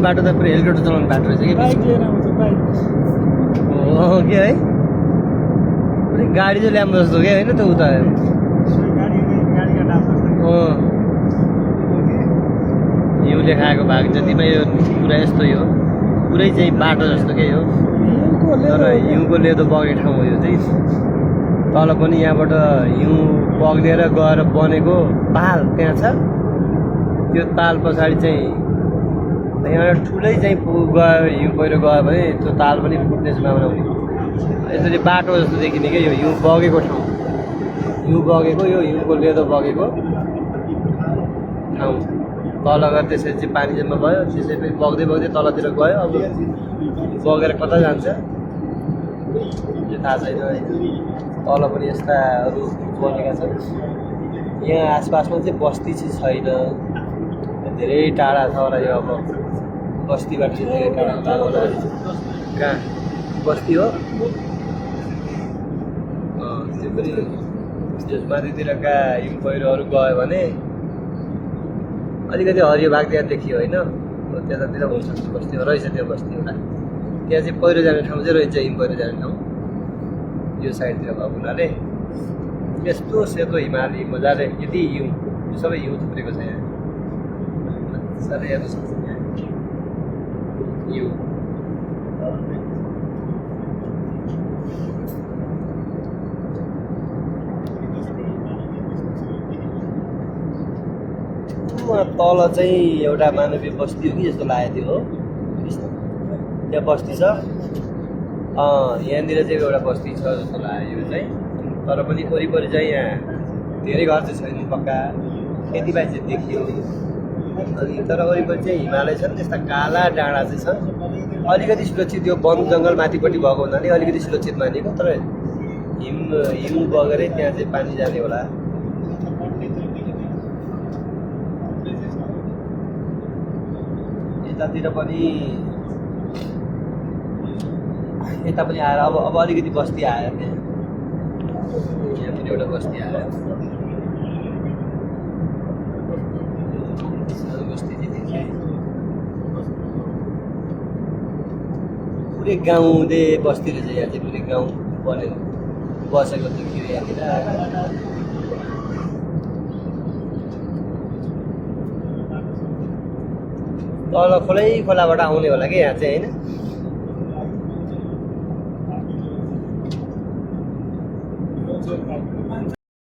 बाटो त पुरै हेलिकप्टर चलाउने बाटो रहेछ कि बाइक लिएर आउँछ बाइक हो के है पुरै गाडी चाहिँ ल्याम्रो जस्तो क्या होइन त उता गाडीका डाल हिउँले खाएको भाग जतिमा यो पुरा यस्तो यो पुरै चाहिँ बाटो जस्तो के हो तर हिउँको लेदो बग्ने ठाउँ हो यो चाहिँ तल पनि यहाँबाट हिउँ बग्नेर गएर बनेको पाल त्यहाँ छ त्यो ताल पछाडि चाहिँ यहाँ ठुलै चाहिँ गयो हिउँ पहिरो गयो भने त्यो ताल पनि फुट्ने सम्भावना हुने यसरी बाटो जस्तो देखिने क्या यो हिउँ बगेको ठाउँ हिउँ बगेको यो हिउँको लेदो बगेको ठाउँ तल गएर त्यसरी चाहिँ पानी जम्मा भयो त्यसरी पनि बग्दै बग्दै तलतिर गयो अब बगेर कता जान्छ यो थाहा छैन तल पनि यस्ताहरू बनेका छन् यहाँ आसपासमा चाहिँ बस्ती चाहिँ छैन धेरै टाढा छ होला यो अब बस्तीबाट चाहिँ धेरै टाढा होला कहाँ बस्ती हो त्यो पनि त्यस माथितिरका हिउँ पहिरोहरू गयो भने अलिकति हरियो भाग त्यहाँ देखियो होइन त्यतातिर हुन्छ बस्तीमा रहेछ त्यो बस्ती एउटा त्यहाँ चाहिँ पहिरो जाने ठाउँ चाहिँ रहेछ हिउँ पहिरो जाने ठाउँ यो साइडतिर भएको हुनाले यस्तो सेतो हिमाली मजाले यति हिउँ यो सबै हिउँ थुप्रेको छ यहाँ मजाले हेर्नु सक्छ यहाँ हिउँ तल चाहिँ एउटा मानवीय बस्ती हो कि जस्तो लागेको थियो हो त्यहाँ बस्ती छ यहाँनिर चाहिँ एउटा बस्ती छ जस्तो लाग्यो यो चाहिँ तर पनि वरिपरि चाहिँ यहाँ धेरै घर चाहिँ छैन पक्का खेतीबारी चाहिँ देखियो अनि तर वरिपरि चाहिँ हिमालय छन् त्यस्ता काला डाँडा चाहिँ छन् अलिकति सुरक्षित यो वन जङ्गल माथिपट्टि भएको हुनाले अलिकति सुरक्षित मानिएको तर हिउँ बगेरै त्यहाँ चाहिँ पानी जाने होला यतातिर पनि यता पनि आएर अब अलिकति बस्ती आयो त्यहाँ यहाँ पनि एउटा बस्ती आयो बस्ती चाहिँ देखियो पुरै गाउँले बस्ती रहेछ यहाँ चाहिँ पुरै गाउँ बनेर बसेको देखियो यहाँनिर तल खोलै खोलाबाट आउने होला कि यहाँ चाहिँ होइन